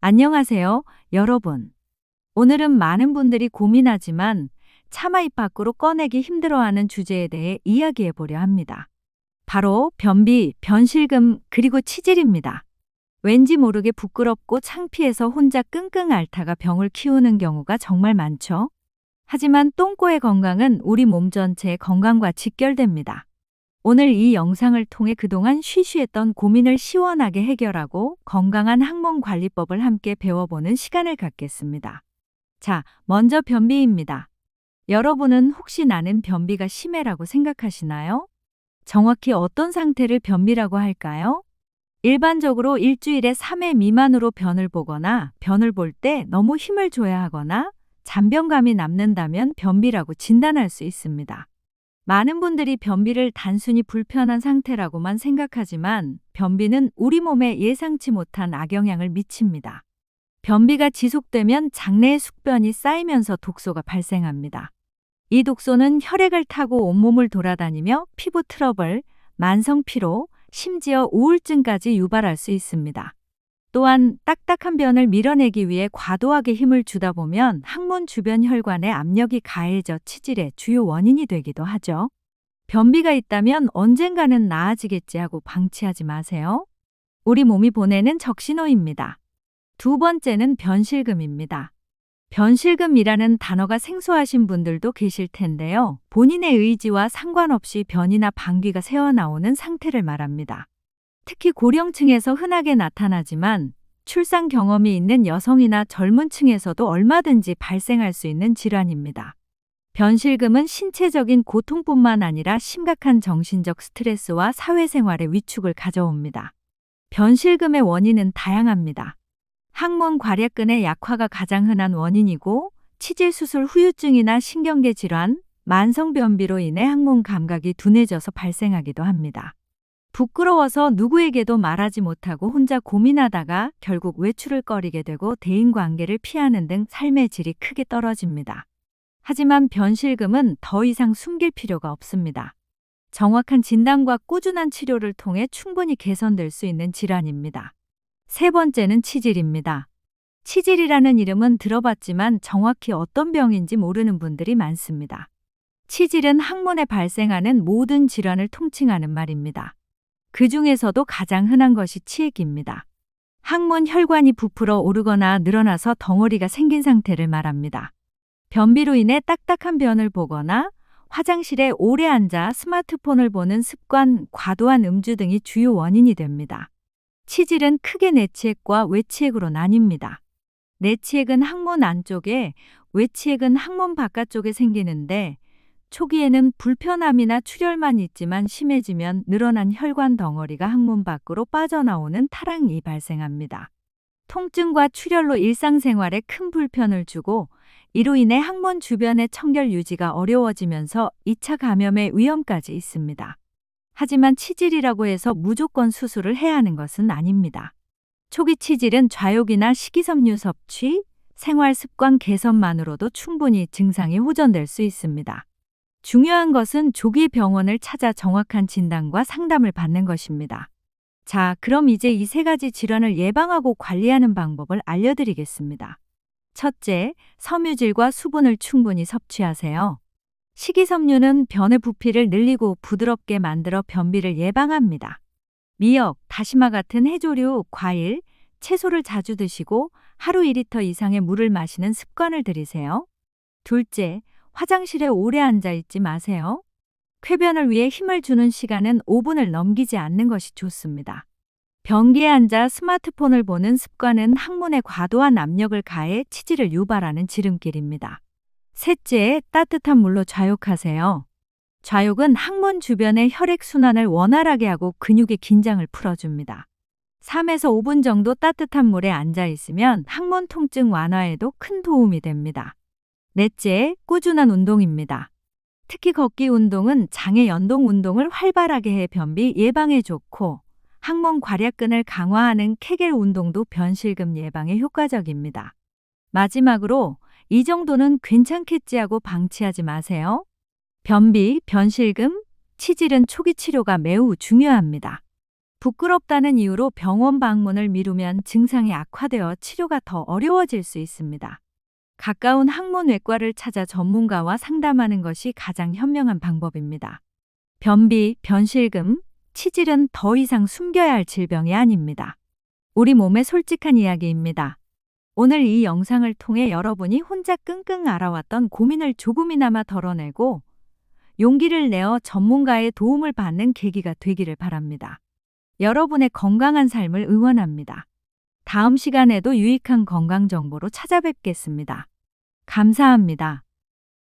안녕하세요, 여러분. 오늘은 많은 분들이 고민하지만 차마 입 밖으로 꺼내기 힘들어하는 주제에 대해 이야기해 보려 합니다. 바로 변비, 변실금, 그리고 치질입니다. 왠지 모르게 부끄럽고 창피해서 혼자 끙끙 앓다가 병을 키우는 경우가 정말 많죠. 하지만 똥꼬의 건강은 우리 몸 전체의 건강과 직결됩니다. 오늘 이 영상을 통해 그동안 쉬쉬했던 고민을 시원하게 해결하고 건강한 항문 관리법을 함께 배워보는 시간을 갖겠습니다. 자, 먼저 변비입니다. 여러분은 혹시 나는 변비가 심해라고 생각하시나요? 정확히 어떤 상태를 변비라고 할까요? 일반적으로 일주일에 3회 미만으로 변을 보거나 변을 볼 때 너무 힘을 줘야 하거나 잔변감이 남는다면 변비라고 진단할 수 있습니다. 많은 분들이 변비를 단순히 불편한 상태라고만 생각하지만 변비는 우리 몸에 예상치 못한 악영향을 미칩니다. 변비가 지속되면 장내에 숙변이 쌓이면서 독소가 발생합니다. 이 독소는 혈액을 타고 온몸을 돌아다니며 피부 트러블, 만성 피로, 심지어 우울증까지 유발할 수 있습니다. 또한 딱딱한 변을 밀어내기 위해 과도하게 힘을 주다 보면 항문 주변 혈관에 압력이 가해져 치질의 주요 원인이 되기도 하죠. 변비가 있다면 언젠가는 나아지겠지 하고 방치하지 마세요. 우리 몸이 보내는 적신호입니다. 두 번째는 변실금입니다. 변실금이라는 단어가 생소하신 분들도 계실 텐데요. 본인의 의지와 상관없이 변이나 방귀가 새어나오는 상태를 말합니다. 특히 고령층에서 흔하게 나타나지만 출산 경험이 있는 여성이나 젊은 층에서도 얼마든지 발생할 수 있는 질환입니다. 변실금은 신체적인 고통뿐만 아니라 심각한 정신적 스트레스와 사회생활의 위축을 가져옵니다. 변실금의 원인은 다양합니다. 항문 괄약근의 약화가 가장 흔한 원인이고 치질 수술 후유증이나 신경계 질환, 만성 변비로 인해 항문 감각이 둔해져서 발생하기도 합니다. 부끄러워서 누구에게도 말하지 못하고 혼자 고민하다가 결국 외출을 꺼리게 되고 대인관계를 피하는 등 삶의 질이 크게 떨어집니다. 하지만 변실금은 더 이상 숨길 필요가 없습니다. 정확한 진단과 꾸준한 치료를 통해 충분히 개선될 수 있는 질환입니다. 세 번째는 치질입니다. 치질이라는 이름은 들어봤지만 정확히 어떤 병인지 모르는 분들이 많습니다. 치질은 항문에 발생하는 모든 질환을 통칭하는 말입니다. 그 중에서도 가장 흔한 것이 치액입니다. 항문 혈관이 부풀어 오르거나 늘어나서 덩어리가 생긴 상태를 말합니다. 변비로 인해 딱딱한 변을 보거나 화장실에 오래 앉아 스마트폰을 보는 습관, 과도한 음주 등이 주요 원인이 됩니다. 치질은 크게 내치액과 외치액으로 나뉩니다. 내치액은 항문 안쪽에, 외치액은 항문 바깥쪽에 생기는데 초기에는 불편함이나 출혈만 있지만 심해지면 늘어난 혈관 덩어리가 항문 밖으로 빠져나오는 탈항이 발생합니다. 통증과 출혈로 일상생활에 큰 불편을 주고 이로 인해 항문 주변의 청결 유지가 어려워지면서 2차 감염의 위험까지 있습니다. 하지만 치질이라고 해서 무조건 수술을 해야 하는 것은 아닙니다. 초기 치질은 좌욕이나 식이섬유 섭취, 생활 습관 개선만으로도 충분히 증상이 호전될 수 있습니다. 중요한 것은 조기 병원을 찾아 정확한 진단과 상담을 받는 것입니다. 자, 그럼 이제 이 세 가지 질환을 예방하고 관리하는 방법을 알려드리겠습니다. 첫째, 섬유질과 수분을 충분히 섭취하세요. 식이섬유는 변의 부피를 늘리고 부드럽게 만들어 변비를 예방합니다. 미역, 다시마 같은 해조류, 과일, 채소를 자주 드시고 하루 2리터 이상의 물을 마시는 습관을 들이세요. 둘째, 화장실에 오래 앉아 있지 마세요. 쾌변을 위해 힘을 주는 시간은 5분을 넘기지 않는 것이 좋습니다. 변기에 앉아 스마트폰을 보는 습관은 항문에 과도한 압력을 가해 치질을 유발하는 지름길입니다. 셋째, 따뜻한 물로 좌욕하세요. 좌욕은 항문 주변의 혈액순환을 원활하게 하고 근육의 긴장을 풀어줍니다. 3에서 5분 정도 따뜻한 물에 앉아 있으면 항문 통증 완화에도 큰 도움이 됩니다. 넷째, 꾸준한 운동입니다. 특히 걷기 운동은 장의 연동 운동을 활발하게 해 변비 예방에 좋고 항문 괄약근을 강화하는 케겔 운동도 변실금 예방에 효과적입니다. 마지막으로 이 정도는 괜찮겠지 하고 방치하지 마세요. 변비, 변실금, 치질은 초기 치료가 매우 중요합니다. 부끄럽다는 이유로 병원 방문을 미루면 증상이 악화되어 치료가 더 어려워질 수 있습니다. 가까운 항문외과를 찾아 전문가와 상담하는 것이 가장 현명한 방법입니다. 변비, 변실금, 치질은 더 이상 숨겨야 할 질병이 아닙니다. 우리 몸의 솔직한 이야기입니다. 오늘 이 영상을 통해 여러분이 혼자 끙끙 앓아왔던 고민을 조금이나마 덜어내고 용기를 내어 전문가의 도움을 받는 계기가 되기를 바랍니다. 여러분의 건강한 삶을 응원합니다. 다음 시간에도 유익한 건강 정보로 찾아뵙겠습니다. 감사합니다.